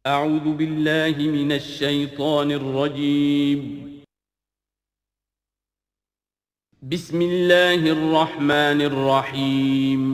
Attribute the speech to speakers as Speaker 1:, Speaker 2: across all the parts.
Speaker 1: اعوذ باللہ من الشیطان الرجیم بسم اللہ الرحمن الرحیم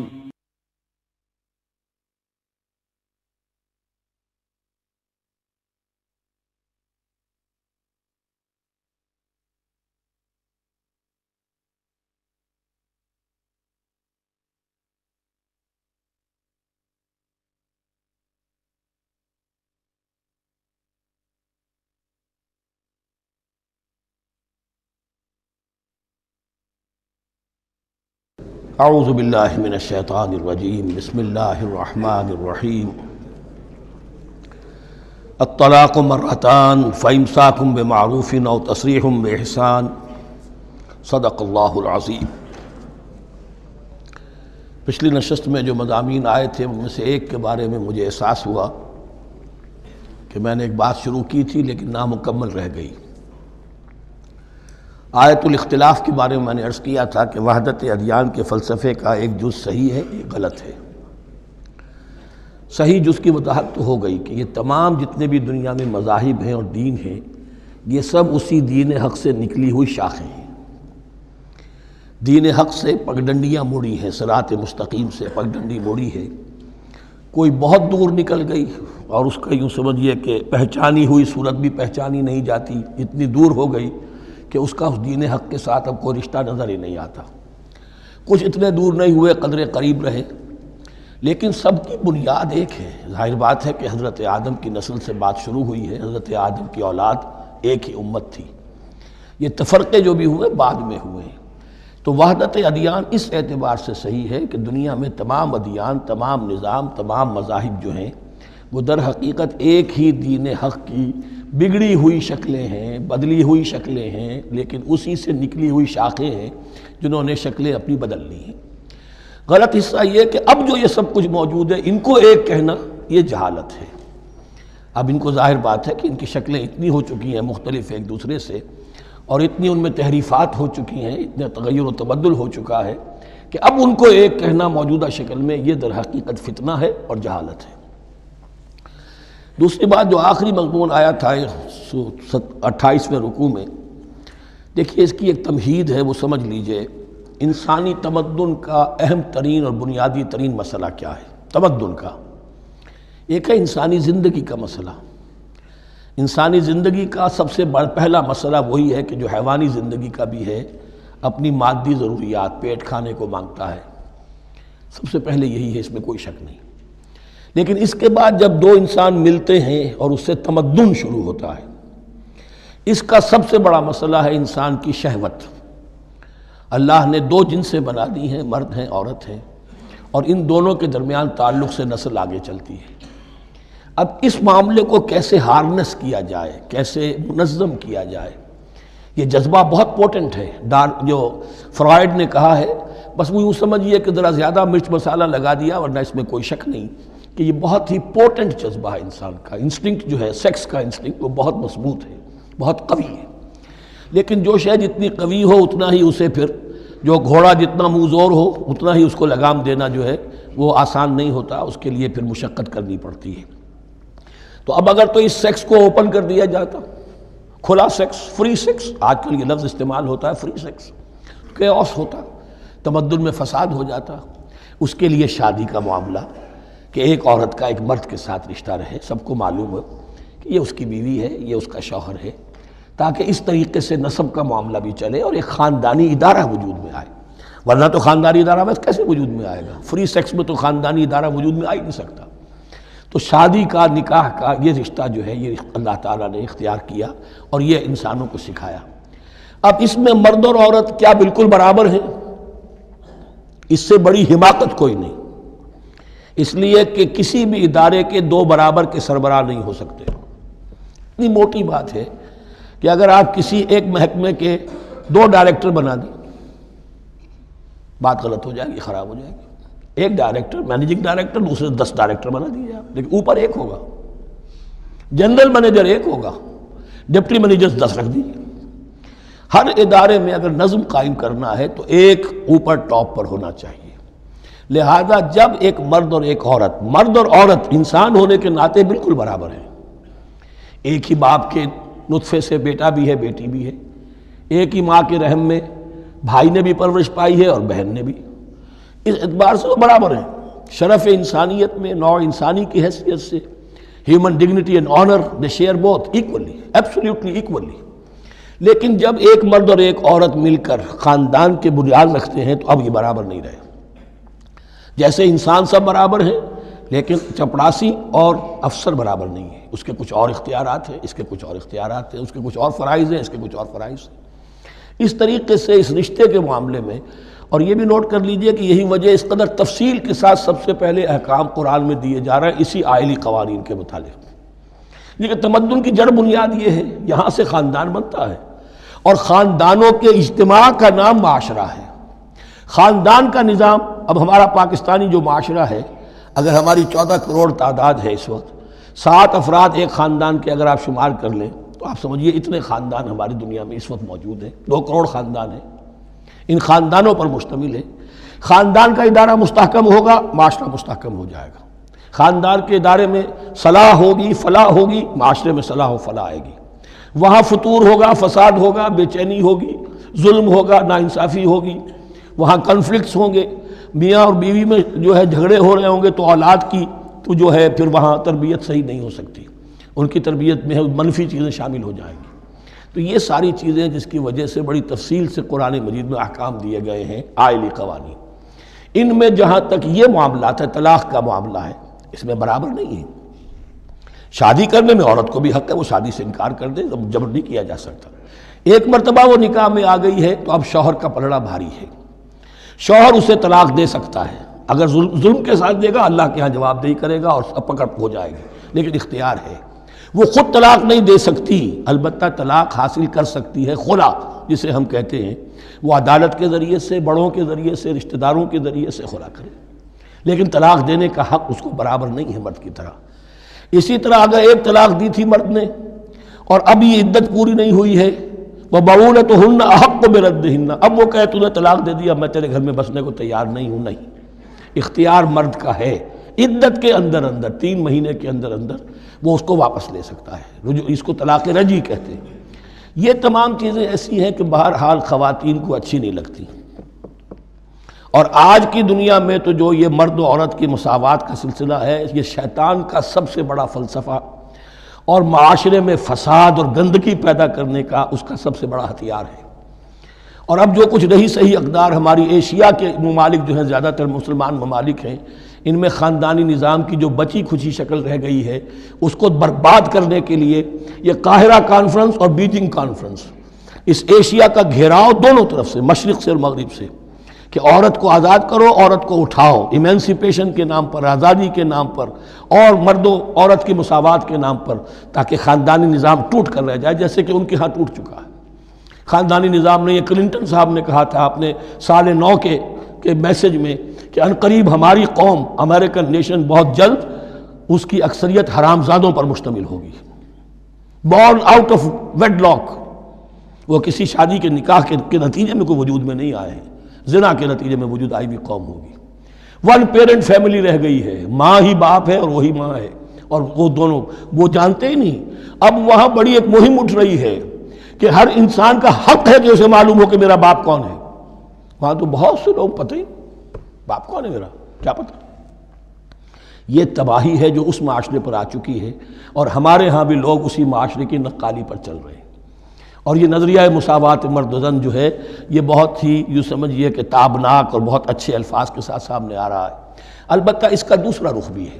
Speaker 2: اعوذ باللہ من الشیطان الرجیم بسم اللہ الرحمن الرحیم الطلاق مرتان فامساک بمعروف او تسریح باحسان صدق اللہ العظیم۔ پچھلی نشست میں جو مضامین آئے تھے ان میں سے ایک کے بارے میں مجھے احساس ہوا کہ میں نے ایک بات شروع کی تھی لیکن نامکمل رہ گئی۔ آیت الاختلاف کے بارے میں نے عرض کیا تھا کہ وحدت ادیان کے فلسفے کا ایک جز صحیح ہے، ایک غلط ہے۔ صحیح جز کی وضاحت تو ہو گئی کہ یہ تمام جتنے بھی دنیا میں مذاہب ہیں اور دین ہیں یہ سب اسی دین حق سے نکلی ہوئی شاخیں ہیں۔ دین حق سے پگڈنڈیاں موڑی ہیں، صراط مستقیم سے پگڈنڈی موڑی ہے، کوئی بہت دور نکل گئی اور اس کا یوں سمجھیے کہ پہچانی ہوئی صورت بھی پہچانی نہیں جاتی، اتنی دور ہو گئی کہ اس کا اس دین حق کے ساتھ اب کوئی رشتہ نظر ہی نہیں آتا۔ کچھ اتنے دور نہیں ہوئے، قدرے قریب رہے، لیکن سب کی بنیاد ایک ہے۔ ظاہر بات ہے کہ حضرت آدم کی نسل سے بات شروع ہوئی ہے، حضرت آدم کی اولاد ایک ہی امت تھی۔ یہ تفرقے جو بھی ہوئے بعد میں ہوئے ہیں۔ تو وحدت ادیان اس اعتبار سے صحیح ہے کہ دنیا میں تمام ادیان، تمام نظام، تمام مذاہب جو ہیں وہ در حقیقت ایک ہی دین حق کی بگڑی ہوئی شکلیں ہیں، بدلی ہوئی شکلیں ہیں، لیکن اسی سے نکلی ہوئی شاخیں ہیں جنہوں نے شکلیں اپنی بدل لی ہیں۔ غلط حصہ یہ کہ اب جو یہ سب کچھ موجود ہے ان کو ایک کہنا یہ جہالت ہے۔ اب ان کو ظاہر بات ہے کہ ان کی شکلیں اتنی ہو چکی ہیں مختلف ایک دوسرے سے، اور اتنی ان میں تحریفات ہو چکی ہیں، اتنا تغیر و تبدل ہو چکا ہے کہ اب ان کو ایک کہنا موجودہ شکل میں یہ در حقیقت فتنہ ہے اور جہالت ہے۔ دوسری بات جو آخری مضمون آیا تھا 28ویں رکوع میں، دیکھیے اس کی ایک تمہید ہے، وہ سمجھ لیجئے۔ انسانی تمدن کا اہم ترین اور بنیادی ترین مسئلہ کیا ہے تمدن کا؟ ایک ہے انسانی زندگی کا مسئلہ۔ انسانی زندگی کا سب سے پہلا مسئلہ وہی ہے کہ جو حیوانی زندگی کا بھی ہے، اپنی مادی ضروریات، پیٹ کھانے کو مانگتا ہے، سب سے پہلے یہی ہے، اس میں کوئی شک نہیں۔ لیکن اس کے بعد جب دو انسان ملتے ہیں اور اس سے تمدن شروع ہوتا ہے، اس کا سب سے بڑا مسئلہ ہے انسان کی شہوت۔ اللہ نے دو جنسیں بنا دی ہیں، مرد ہیں، عورت ہیں، اور ان دونوں کے درمیان تعلق سے نسل آگے چلتی ہے۔ اب اس معاملے کو کیسے ہارنس کیا جائے، کیسے منظم کیا جائے، یہ جذبہ بہت پوٹنٹ ہے۔ جو فرائڈ نے کہا ہے، بس وہ یوں سمجھیے کہ ذرا زیادہ مرچ مسالہ لگا دیا، ورنہ اس میں کوئی شک نہیں کہ یہ بہت ہی پوٹنٹ جذبہ ہے انسان کا۔ انسٹنکٹ جو ہے، سیکس کا انسٹنکٹ، وہ بہت مضبوط ہے، بہت قوی ہے۔ لیکن جو شے جتنی قوی ہو اتنا ہی اسے پھر، جو گھوڑا جتنا منہ زور ہو اتنا ہی اس کو لگام دینا جو ہے وہ آسان نہیں ہوتا، اس کے لیے پھر مشقت کرنی پڑتی ہے۔ تو اب اگر تو اس سیکس کو اوپن کر دیا جاتا، کھلا سیکس، فری سیکس، آج کل یہ لفظ استعمال ہوتا ہے فری سیکس، کیوس ہوتا، تمدن میں فساد ہو جاتا۔ اس کے لیے شادی کا معاملہ کہ ایک عورت کا ایک مرد کے ساتھ رشتہ رہے، سب کو معلوم ہو کہ یہ اس کی بیوی ہے، یہ اس کا شوہر ہے، تاکہ اس طریقے سے نسب کا معاملہ بھی چلے اور ایک خاندانی ادارہ وجود میں آئے۔ ورنہ تو خاندانی ادارہ بس کیسے وجود میں آئے گا؟ فری سیکس میں تو خاندانی ادارہ وجود میں آ ہی نہیں سکتا۔ تو شادی کا، نکاح کا یہ رشتہ جو ہے یہ اللہ تعالیٰ نے اختیار کیا اور یہ انسانوں کو سکھایا۔ اب اس میں مرد اور عورت کیا بالکل برابر ہیں؟ اس سے بڑی حماقت کوئی نہیں، اس لیے کہ کسی بھی ادارے کے دو برابر کے سربراہ نہیں ہو سکتے۔ اتنی موٹی بات ہے کہ اگر آپ کسی ایک محکمے کے دو ڈائریکٹر بنا دیں، بات غلط ہو جائے گی، خراب ہو جائے گی۔ ایک ڈائریکٹر، مینیجنگ ڈائریکٹر، دوسرے 10 ڈائریکٹر بنا دیجیے آپ، لیکن اوپر ایک ہوگا، جنرل مینیجر ایک ہوگا، ڈپٹی مینیجر 10 رکھ دیجیے۔ ہر ادارے میں اگر نظم قائم کرنا ہے تو ایک اوپر ٹاپ پر ہونا چاہیے۔ لہذا جب ایک مرد اور ایک عورت، مرد اور عورت انسان ہونے کے ناطے بالکل برابر ہیں، ایک ہی باپ کے نطفے سے بیٹا بھی ہے بیٹی بھی ہے، ایک ہی ماں کے رحم میں بھائی نے بھی پرورش پائی ہے اور بہن نے بھی، اس اعتبار سے وہ برابر ہیں شرف انسانیت میں، نوع انسانی کی حیثیت سے، human dignity and honour they share both equally, absolutely equally. لیکن جب ایک مرد اور ایک عورت مل کر خاندان کے بنیاد رکھتے ہیں تو اب یہ برابر نہیں رہے۔ جیسے انسان سب برابر ہیں لیکن چپڑاسی اور افسر برابر نہیں ہے، اس کے کچھ اور اختیارات ہیں، اس کے کچھ اور اختیارات ہیں، اس کے کچھ اور فرائض ہیں، اس کے کچھ اور فرائض ہیں۔ اس طریقے سے اس رشتے کے معاملے میں، اور یہ بھی نوٹ کر لیجئے کہ یہی وجہ اس قدر تفصیل کے ساتھ سب سے پہلے احکام قرآن میں دیے جا رہے ہیں اسی آئلی قوانین کے متعلق، لیکن تمدن کی جڑ بنیاد یہ ہے، یہاں سے خاندان بنتا ہے، اور خاندانوں کے اجتماع کا نام معاشرہ ہے۔ خاندان کا نظام، اب ہمارا پاکستانی جو معاشرہ ہے، اگر ہماری 14 کروڑ تعداد ہے اس وقت، 7 افراد ایک خاندان کے اگر آپ شمار کر لیں تو آپ سمجھیے اتنے خاندان ہماری دنیا میں اس وقت موجود ہیں، 2 کروڑ خاندان ہیں، ان خاندانوں پر مشتمل ہے۔ خاندان کا ادارہ مستحکم ہوگا، معاشرہ مستحکم ہو جائے گا۔ خاندان کے ادارے میں صلاح ہوگی، فلاح ہوگی، معاشرے میں صلاح و فلاح آئے گی۔ وہاں فتور ہوگا، فساد ہوگا، بے چینی ہوگی، ظلم ہوگا، ناانصافی ہوگی، وہاں کنفلکٹس ہوں گے، میاں اور بیوی میں جو ہے جھگڑے ہو رہے ہوں گے تو اولاد کی تو جو ہے پھر وہاں تربیت صحیح نہیں ہو سکتی، ان کی تربیت میں منفی چیزیں شامل ہو جائیں گی۔ تو یہ ساری چیزیں جس کی وجہ سے بڑی تفصیل سے قرآن مجید میں احکام دیے گئے ہیں، آئلی قوانین، ان میں جہاں تک یہ معاملات ہے، طلاق کا معاملہ ہے، اس میں برابر نہیں ہے۔ شادی کرنے میں عورت کو بھی حق ہے، وہ شادی سے انکار کر دے، جبر نہیں کیا جا سکتا۔ ایک مرتبہ وہ نکاح میں آ گئی ہے تو اب شوہر کا پلڑا بھاری ہے، شوہر اسے طلاق دے سکتا ہے، اگر ظلم کے ساتھ دے گا اللہ کے ہاں جواب دہی کرے گا اور پکڑ ہو جائے گی، لیکن اختیار ہے۔ وہ خود طلاق نہیں دے سکتی، البتہ طلاق حاصل کر سکتی ہے، خلا جسے ہم کہتے ہیں، وہ عدالت کے ذریعے سے، بڑوں کے ذریعے سے، رشتہ داروں کے ذریعے سے خلا کرے، لیکن طلاق دینے کا حق اس کو برابر نہیں ہے مرد کی طرح۔ اسی طرح اگر ایک طلاق دی تھی مرد نے اور اب یہ عدت پوری نہیں ہوئی ہے، وَبَعُولَتُهُنَّ أَحَقُّ بِرَدِّهِنَّ، اب وہ کہے تو نے طلاق دے دیا، میں تیرے گھر میں بسنے کو تیار نہیں ہوں، نہیں، اختیار مرد کا ہے، عدت کے اندر 3 مہینے کے اندر وہ اس کو واپس لے سکتا ہے، اس کو طلاق رجعی کہتے ہیں۔ یہ تمام چیزیں ایسی ہیں کہ بہرحال خواتین کو اچھی نہیں لگتی، اور آج کی دنیا میں تو جو یہ مرد و عورت کی مساوات کا سلسلہ ہے، یہ شیطان کا سب سے بڑا فلسفہ اور معاشرے میں فساد اور گندگی پیدا کرنے کا اس کا سب سے بڑا ہتھیار ہے۔ اور اب جو کچھ رہی صحیح اقدار ہماری ایشیا کے ممالک جو ہیں، زیادہ تر مسلمان ممالک ہیں، ان میں خاندانی نظام کی جو بچی کھچی شکل رہ گئی ہے اس کو برباد کرنے کے لیے یہ قاہرہ کانفرنس اور بیجنگ کانفرنس، اس ایشیا کا گھیراؤ دونوں طرف سے، مشرق سے اور مغرب سے، کہ عورت کو آزاد کرو، عورت کو اٹھاؤ، ایمینسیپیشن کے نام پر، آزادی کے نام پر، اور مرد و عورت کی مساوات کے نام پر، تاکہ خاندانی نظام ٹوٹ کر رہ جائے، جیسے کہ ان کے ہاں ٹوٹ چکا ہے خاندانی نظام نے۔ یہ کلنٹن صاحب نے کہا تھا اپنے سال 9 کے میسج میں کہ عنقریب ہماری قوم، امریکن نیشن، بہت جلد اس کی اکثریت حرام زادوں پر مشتمل ہوگی، born out of wedlock, وہ کسی شادی کے نکاح کے نتیجے میں کوئی وجود میں نہیں آئے ہیں، زنا کے نتیجے میں وجود آئی بھی قوم ہوگی۔ 1 پیرنٹ فیملی رہ گئی ہے، ماں ہی باپ ہے اور وہی ماں ہے، اور وہ دونوں وہ جانتے ہی نہیں۔ اب وہاں بڑی ایک مہم اٹھ رہی ہے کہ ہر انسان کا حق ہے کہ اسے معلوم ہو کہ میرا باپ کون ہے۔ وہاں تو بہت سے لوگ پتہ ہی باپ کون ہے میرا، کیا پتہ۔ یہ تباہی ہے جو اس معاشرے پر آ چکی ہے، اور ہمارے ہاں بھی لوگ اسی معاشرے کی نقالی پر چل رہے ہیں۔ اور یہ نظریہ مساوات مرد و زن جو ہے، یہ بہت ہی یوں سمجھیے کہ تابناک اور بہت اچھے الفاظ کے ساتھ سامنے آ رہا ہے۔ البتہ اس کا دوسرا رخ بھی ہے،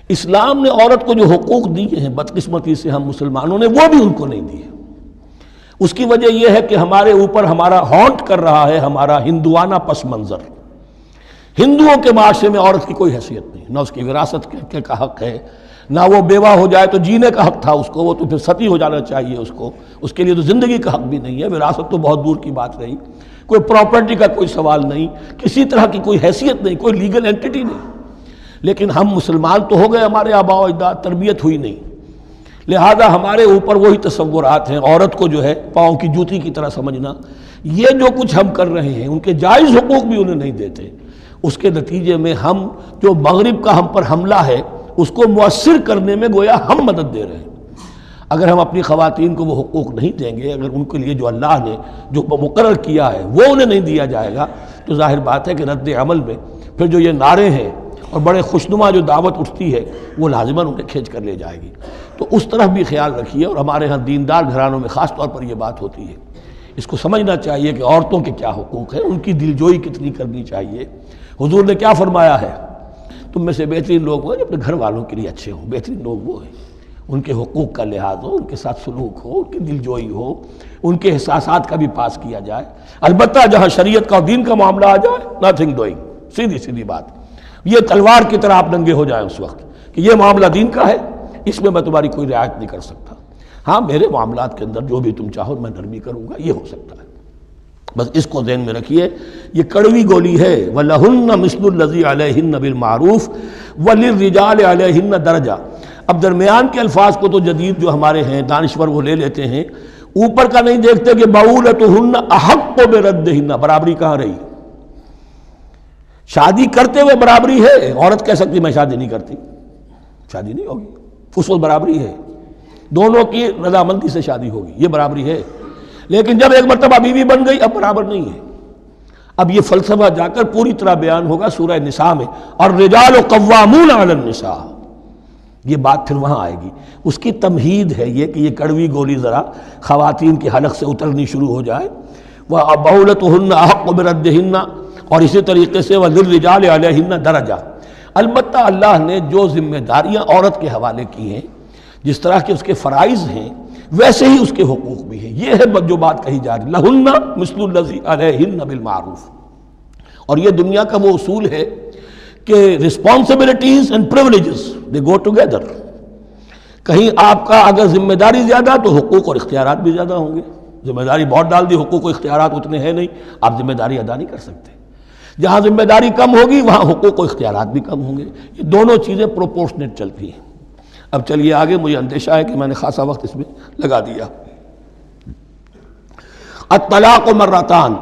Speaker 2: اسلام نے عورت کو جو حقوق دیے ہیں بدقسمتی سے ہم مسلمانوں نے وہ بھی ان کو نہیں دیے۔ اس کی وجہ یہ ہے کہ ہمارے اوپر ہمارا ہانٹ کر رہا ہے ہمارا ہندوانہ پس منظر۔ ہندوؤں کے معاشرے میں عورت کی کوئی حیثیت نہیں، نہ اس کی وراثت کا حق ہے، نہ وہ بیوہ ہو جائے تو جینے کا حق تھا اس کو، وہ تو پھر ستی ہو جانا چاہیے اس کو، اس کے لیے تو زندگی کا حق بھی نہیں ہے، وراثت تو بہت دور کی بات رہی، کوئی پراپرٹی کا کوئی سوال نہیں، کسی طرح کی کوئی حیثیت نہیں، کوئی لیگل اینٹیٹی نہیں۔ لیکن ہم مسلمان تو ہو گئے، ہمارے آباء و اجداد، تربیت ہوئی نہیں، لہذا ہمارے اوپر وہی تصورات ہیں، عورت کو جو ہے پاؤں کی جوتی کی طرح سمجھنا۔ یہ جو کچھ ہم کر رہے ہیں، ان کے جائز حقوق بھی انہیں نہیں دیتے، اس کے نتیجے میں ہم جو مغرب کا ہم پر حملہ ہے اس کو مؤثر کرنے میں گویا ہم مدد دے رہے ہیں۔ اگر ہم اپنی خواتین کو وہ حقوق نہیں دیں گے، اگر ان کے لیے جو اللہ نے جو مقرر کیا ہے وہ انہیں نہیں دیا جائے گا، تو ظاہر بات ہے کہ رد عمل میں پھر جو یہ نعرے ہیں اور بڑے خوشنما جو دعوت اٹھتی ہے وہ لازماً انہیں کھینچ کر لے جائے گی۔ تو اس طرف بھی خیال رکھیے، اور ہمارے ہاں دیندار گھرانوں میں خاص طور پر یہ بات ہوتی ہے، اس کو سمجھنا چاہیے کہ عورتوں کے کیا حقوق ہیں، ان کی دلجوئی کتنی کرنی چاہیے۔ حضور نے کیا فرمایا ہے؟ تم میں سے بہترین لوگ وہ جو اپنے گھر والوں کے لیے اچھے ہوں، بہترین لوگ وہ ہیں ان کے حقوق کا لحاظ ہو، ان کے ساتھ سلوک ہو، ان کی دلجوئی ہو، ان کے احساسات کا بھی پاس کیا جائے۔ البتہ جہاں شریعت کا اور دین کا معاملہ آ جائے، نتھنگ ڈوئنگ، سیدھی سیدھی بات، یہ تلوار کی طرح آپ ننگے ہو جائیں اس وقت کہ یہ معاملہ دین کا ہے، اس میں تمہاری کوئی رعایت نہیں کر سکتا۔ ہاں میرے معاملات کے اندر جو بھی تم چاہو میں نرمی کروں گا، یہ ہو سکتا ہے۔ بس اس کو ذہن میں رکھیے، یہ کڑوی گولی ہے۔ وَلَهُنَّ مِثْلُ الَّذِي عَلَيْهِنَّ بِالْمَعْرُوفِ وَلِلرِّجَالِ عَلَيْهِنَّ دَرَجَةٌ۔ اب درمیان کے الفاظ کو تو جدید جو ہمارے ہیں دانشور وہ لے لیتے ہیں، اوپر کا نہیں دیکھتے کہ بَعُولَتُهُنَّ أَحَقُّ بِرَدِّهِنَّ، برابری کہاں رہی؟ شادی کرتے ہوئے برابری ہے، عورت کہہ سکتی میں شادی نہیں کرتی، شادی نہیں ہوگی، اس وقت برابری ہے، دونوں کی رضامندی سے شادی ہوگی، یہ برابری ہے۔ لیکن جب ایک مرتبہ بیوی بن گئی اب برابر نہیں ہے۔ اب یہ فلسفہ جا کر پوری طرح بیان ہوگا سورہ نساء میں، اور الرجال قوامون علی النساء، یہ بات پھر وہاں آئے گی۔ اس کی تمہید ہے یہ کہ یہ کڑوی گولی ذرا خواتین کے حلق سے اترنی شروع ہو جائے۔ وَبَعُولَتُهُنَّ أَحَقُّ بِرَدِّهِنَّ، اور اسی طریقے سے وَلِلرِّجَالِ عَلَيْهِنَّ دَرَجَةٌ۔ البتہ اللہ نے جو ذمہ داریاں عورت کے حوالے کی ہیں، جس طرح کے اس کے فرائض ہیں ویسے ہی اس کے حقوق بھی ہیں، یہ ہے جو بات کہی جا رہی لَهُنَّ مِثْلُ الَّذِي عَلَيْهِنَّ بِالْمَعْرُوفِ۔ اور یہ دنیا کا وہ اصول ہے کہ responsibilities and privileges they go together۔ کہیں آپ کا اگر ذمہ داری زیادہ تو حقوق اور اختیارات بھی زیادہ ہوں گے۔ ذمہ داری بہت ڈال دی، حقوق و اختیارات اتنے ہیں نہیں، آپ ذمہ داری ادا نہیں کر سکتے۔ جہاں ذمہ داری کم ہوگی وہاں حقوق و اختیارات بھی کم ہوں گے، یہ دونوں چیزیں پروپورشنیٹ چلتی ہیں۔ اب چلیے آگے، مجھے اندیشہ ہے کہ میں نے خاصا وقت اس میں لگا دیا۔ الطلاق مرتان،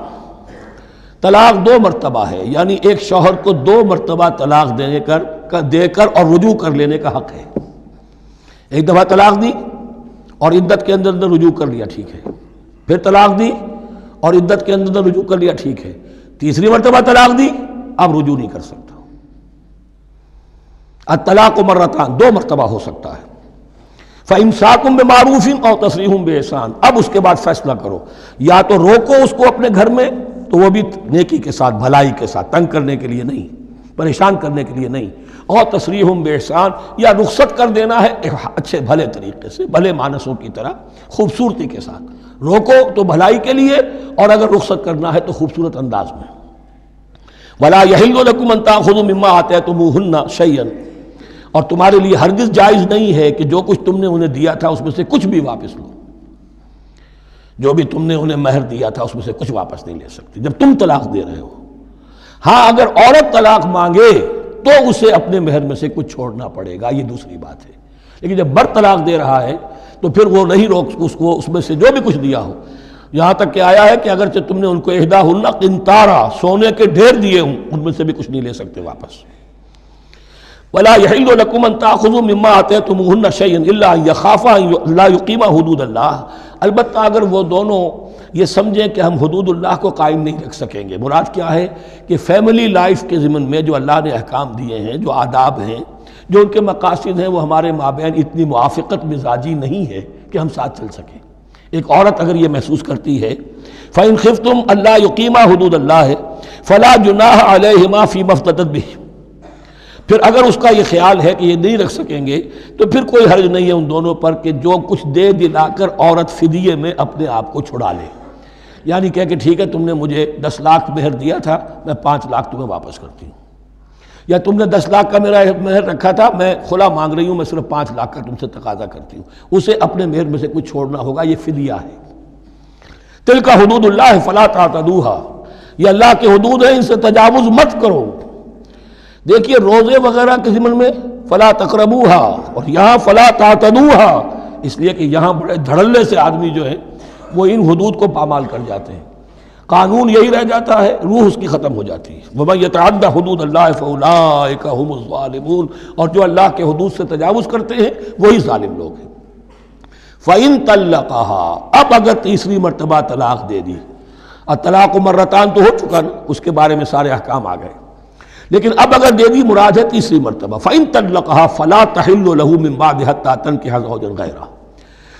Speaker 2: طلاق دو مرتبہ ہے، یعنی ایک شوہر کو دو مرتبہ طلاق دے کر اور رجوع کر لینے کا حق ہے۔ ایک دفعہ طلاق دی اور عدت کے اندر رجوع کر لیا، ٹھیک ہے، پھر طلاق دی اور عدت کے اندر رجوع کر لیا، ٹھیک ہے، تیسری مرتبہ طلاق دی اب رجوع نہیں کر سکتا۔ الطلاق مرتان، دو مرتبہ ہو سکتا ہے۔ فَإِمْسَاكٌ بِمَعْرُوفٍ أَوْ تَسْرِيحٌ بِإِحْسَانٍ، اب اس کے بعد فیصلہ کرو، یا تو روکو اس کو اپنے گھر میں تو وہ بھی نیکی کے ساتھ، بھلائی کے ساتھ، تنگ کرنے کے لیے نہیں، پریشان کرنے کے لیے نہیں، اور تسریح بِإِحْسَان، یا رخصت کر دینا ہے اچھے بھلے طریقے سے، بھلے مانسوں کی طرح، خوبصورتی کے ساتھ۔ روکو تو بھلائی کے لیے، اور اگر رخصت کرنا ہے تو خوبصورت انداز میں۔ وَلَا يَحِلُّ لَكُمْ أَن تَأْخُذُوا مِمَّا آتَيْتُمُوهُنَّ شَيْئًا، اور تمہارے لیے ہرگز جائز نہیں ہے کہ جو کچھ تم نے انہیں دیا تھا اس میں سے کچھ بھی واپس لو۔ جو بھی تم نے انہیں مہر دیا تھا اس میں سے کچھ واپس نہیں لے سکتے جب تم طلاق دے رہے ہو۔ ہاں اگر عورت طلاق مانگے تو اسے اپنے مہر میں سے کچھ چھوڑنا پڑے گا، یہ دوسری بات ہے، لیکن جب مرد طلاق دے رہا ہے تو پھر وہ نہیں روک اس کو اس میں سے جو بھی کچھ دیا ہو۔ یہاں تک کہ آیا ہے کہ اگرچہ تم نے ان کو احداہن قنطارا، سونے کے ڈھیر دیے ہوں، ان میں سے بھی کچھ نہیں لے سکتے واپس۔ وَلَا يَحِلُّ لَكُمْ أَن تَأْخُذُوا مِمَّا آتَيْتُمُوهُنَّ شَيْئًا إِلَّا أَن يَخَافَا أَن لَا يُقِيمَا حُدُودَ اللَّهِ، البتہ اگر وہ دونوں یہ سمجھیں کہ ہم حدود اللہ کو قائم نہیں رکھ سکیں گے۔ مراد کیا ہے کہ فیملی لائف کے ضمن میں جو اللہ نے احکام دیے ہیں، جو آداب ہیں، جو ان کے مقاصد ہیں، وہ ہمارے مابین اتنی موافقت مزاجی نہیں ہے کہ ہم ساتھ چل سکیں۔ ایک عورت اگر یہ محسوس کرتی ہے فَإِنْ خِفْتُمْ أَلَّا يُقِيمَا حُدُودَ اللَّهِ فَلَا جُنَاحَ عَلَيْهِمَا فِي مَا افْتَدَتْ بِهِ، پھر اگر اس کا یہ خیال ہے کہ یہ نہیں رکھ سکیں گے تو پھر کوئی حرج نہیں ہے ان دونوں پر کہ جو کچھ دے دلا کر عورت فدیے میں اپنے آپ کو چھڑا لے، یعنی کہہ کہ ٹھیک ہے تم نے مجھے 10 لاکھ مہر دیا تھا، میں 5 لاکھ تمہیں واپس کرتی ہوں، یا تم نے 10 لاکھ کا میرا مہر رکھا تھا، میں خلا مانگ رہی ہوں، میں صرف 5 لاکھ کا تم سے تقاضا کرتی ہوں، اسے اپنے مہر میں سے کچھ چھوڑنا ہوگا، یہ فدیہ ہے۔ تلک حدود اللہ فلا تعتدوها، یہ اللہ کے حدود ہیں، ان سے تجاوز مت کرو۔ دیکھیے روزے وغیرہ کے ضمن میں فلا تقربوها، اور یہاں فلا تعتدوها، اس لیے کہ یہاں بڑے دھڑلے سے آدمی جو ہے وہ ان حدود کو پامال کر جاتے ہیں، قانون یہی رہ جاتا ہے، روح اس کی ختم ہو جاتی ہے۔ وَمَن يَتَعَدَّ حُدُودَ اللَّهِ فَأُولَٰئِكَ هُمُ الظَّالِمُونَ، اور جو اللہ کے حدود سے تجاوز کرتے ہیں وہی ظالم لوگ ہیں۔ فَإِن طَلَّقَهَا، اب اگر تیسری مرتبہ طلاق دے دی، الطلاق مرتان تو ہو چکا نا، اس کے بارے میں سارے احکام آ گئے، لیکن اب اگر دے دی مراد ہے تیسری مرتبہ، فَإِن طَلَّقَهَا فَلَا تَحِلُّ لَهُ مِن بَعْدِ حَتَّى تَنكِحَ زَوْجًا غَيْرَهُ،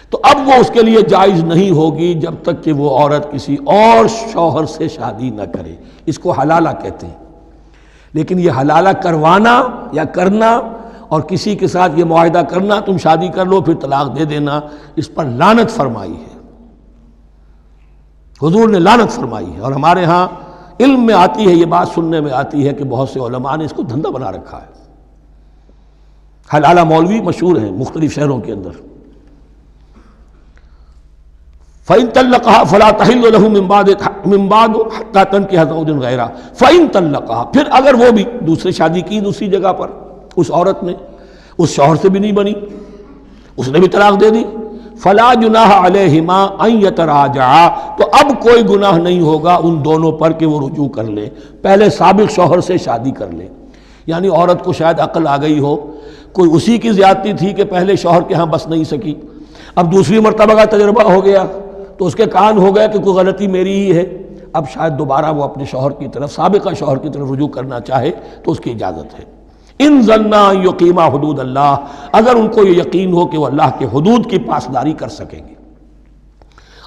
Speaker 2: تو اب وہ اس کے لیے جائز نہیں ہوگی جب تک کہ وہ عورت کسی اور شوہر سے شادی نہ کرے۔ اس کو حلالہ کہتے ہیں، لیکن یہ حلالہ کروانا یا کرنا اور کسی کے ساتھ یہ معاہدہ کرنا تم شادی کر لو پھر طلاق دے دینا، اس پر لعنت فرمائی ہے، حضور نے لعنت فرمائی ہے۔ اور ہمارے ہاں علم میں آتی ہے، یہ بات سننے میں آتی ہے کہ بہت سے علماء نے اس کو دھندا بنا رکھا ہے۔ حلالہ مولوی مشہور ہیں مختلف شہروں کے اندر۔ فَإِن طَلَّقَهَا فَلَا تَحِلُّ لَهُ مِن بَعْدُ حَتَّى تَنكِحَ زَوْجًا غَيْرَهُ فَإِن طَلَّقَهَا، پھر اگر وہ بھی دوسری شادی کی دوسری جگہ پر، اس عورت نے اس شوہر سے بھی نہیں بنی، اس نے بھی طلاق دے دی، فَلَا جُنَاحَ عَلَيْهِمَا أَن يَتَرَاجَعَا، تو اب کوئی گناہ نہیں ہوگا ان دونوں پر کہ وہ رجوع کر لیں، پہلے سابق شوہر سے شادی کر لیں۔ یعنی عورت کو شاید عقل آ گئی ہو، کوئی اسی کی زیادتی تھی کہ پہلے شوہر کے ہاں بس نہیں سکی، اب دوسری مرتبہ کا تجربہ ہو گیا تو اس کے کان ہو گیا کہ کوئی غلطی میری ہی ہے، اب شاید دوبارہ وہ اپنے شوہر کی طرف، سابقہ شوہر کی طرف رجوع کرنا چاہے تو اس کی اجازت ہے۔ ان ظنا یقیما حدود اللہ، اگر ان کو یہ یقین ہو کہ وہ اللہ کے حدود کی پاسداری کر سکیں گے۔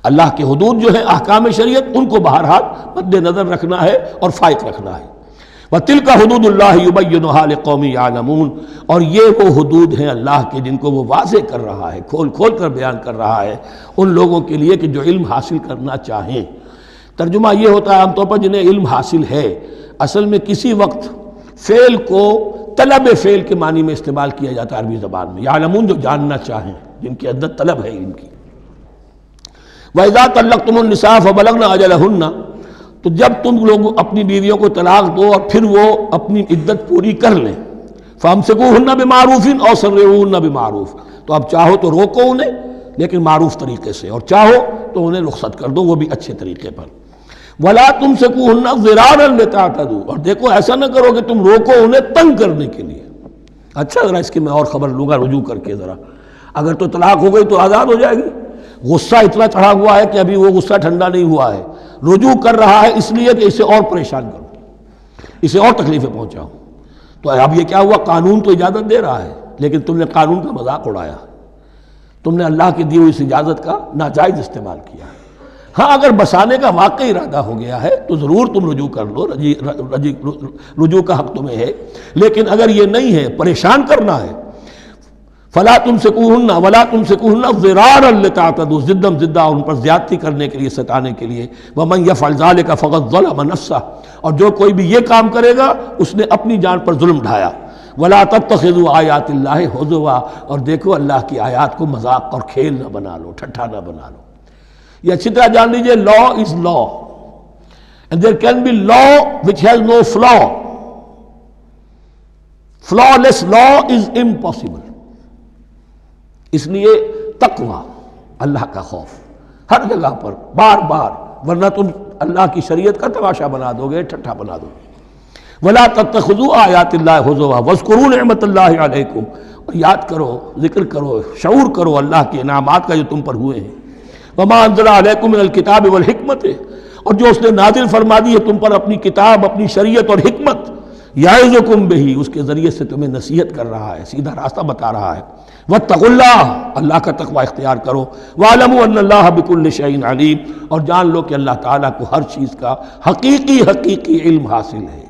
Speaker 2: اللہ کے حدود جو ہیں احکام شریعت، ان کو بہرحال مد نظر رکھنا ہے اور فائق رکھنا ہے۔ وَتِلْكَ حُدُودُ اللَّهِ يُبَيِّنُهَا لِقَوْمٍ يَعْلَمُونَ، اور یہ وہ حدود ہیں اللہ کے جن کو وہ واضح کر رہا ہے، کھول کھول کر بیان کر رہا ہے ان لوگوں کے لیے کہ جو علم حاصل کرنا چاہیں۔ ترجمہ یہ ہوتا ہے عام طور پر جنہیں علم حاصل ہے، اصل میں کسی وقت فعل کو طلب فعل کے معنی میں استعمال کیا جاتا ہے عربی زبان میں، یعلمون جو جاننا چاہیں، جن کے اندر طلب ہے علم کی۔ وَإِذَا طَلَّقْتُمُ النِّسَاءَ فَبَلَغْنَ أَجَلَهُنَّ، تو جب تم لوگ اپنی بیویوں کو طلاق دو اور پھر وہ اپنی عدت پوری کر لیں، فَأَمْسِكُوهُنَّ بِمَعْرُوفٍ أَوْ سَرِّحُوهُنَّ بِمَعْرُوفٍ، تو اب چاہو تو روکو انہیں لیکن معروف طریقے سے، اور چاہو تو انہیں رخصت کر دو وہ بھی اچھے طریقے پر۔ وَلَا تُمْسِكُوهُنَّ ضِرَارًا لِتَعْتَدُوا، اور دیکھو ایسا نہ کرو کہ تم روکو انہیں تنگ کرنے کے لیے۔ اچھا ذرا اس کی میں اور خبر لوں گا رجوع کر کے، ذرا اگر تو طلاق ہو گئی تو آزاد ہو جائے گی، غصہ اتنا چڑھا ہوا ہے کہ ابھی وہ غصہ ٹھنڈا نہیں ہوا ہے، رجوع کر رہا ہے اس لیے کہ اسے اور پریشان کروں، اسے اور تکلیفیں پہنچاؤں۔ تو اب یہ کیا ہوا، قانون تو اجازت دے رہا ہے لیکن تم نے قانون کا مذاق اڑایا، تم نے اللہ کی دی ہوئی اس اجازت کا ناجائز استعمال کیا۔ ہاں اگر بسانے کا واقعی ارادہ ہو گیا ہے تو ضرور تم رجوع کر لو، رجوع کا حق تمہیں ہے، لیکن اگر یہ نہیں ہے، پریشان کرنا ہے، فَلَا تُمْسِكُوهُنَّ وَلَا تُمْسِكُوهُنَّ ضِرَارًا لِتَعْتَدُوا، ضدم زدہ ان پر زیادتی کرنے کے لیے، ستانے کے لیے۔ وَمَنْ يَفْعَلْ ذَلِكَ فَقَدْ ظَلَمَ نَفْسَهُ، اور جو کوئی بھی یہ کام کرے گا اس نے اپنی جان پر ظلم ڈھایا۔ وَلَا تَتَّخِذُوا آیَاتِ اللَّهِ هُزُوًا، اور دیکھو اللہ کی آیات کو مذاق اور کھیل نہ بنا لو، ٹھٹھا نہ بنا لو۔ یہ اچھی طرح جان لیجئے، لا از لا and there can be law which has no flaw. Flawless law is impossible. اس لیے تقوی، اللہ کا خوف ہر جگہ پر بار بار، ورنہ تم اللہ کی شریعت کا تماشا بنا دو گے، ٹھٹھا بنا دو گے۔ وَلَا تَتَّخِذُوا آیَاتِ اللَّهِ هُزُوًا وَاذْكُرُوا نِعْمَتَ اللَّهِ عَلَيْكُمْ، اور یاد کرو، ذکر کرو، شعور کرو اللہ کے انعامات کا جو تم پر ہوئے ہیں۔ وَمَا أَنزَلَ عَلَيْكُمْ مِنَ الْكِتَابِ وَالْحِكْمَةِ، اور جو اس نے نازل فرما دی ہے تم پر اپنی کتاب، اپنی شریعت اور حکمت، یعظکم بہ، اس کے ذریعے سے تمہیں نصیحت کر رہا ہے، سیدھا راستہ بتا رہا ہے۔ واتقوا اللہ، اللہ کا تقوی اختیار کرو۔ وَاعْلَمُوا أَنَّ اللَّهَ بِكُلِّ شَيْءٍ عَلِيمٌ، اور جان لو کہ اللہ تعالیٰ کو ہر چیز کا حقیقی علم حاصل ہے۔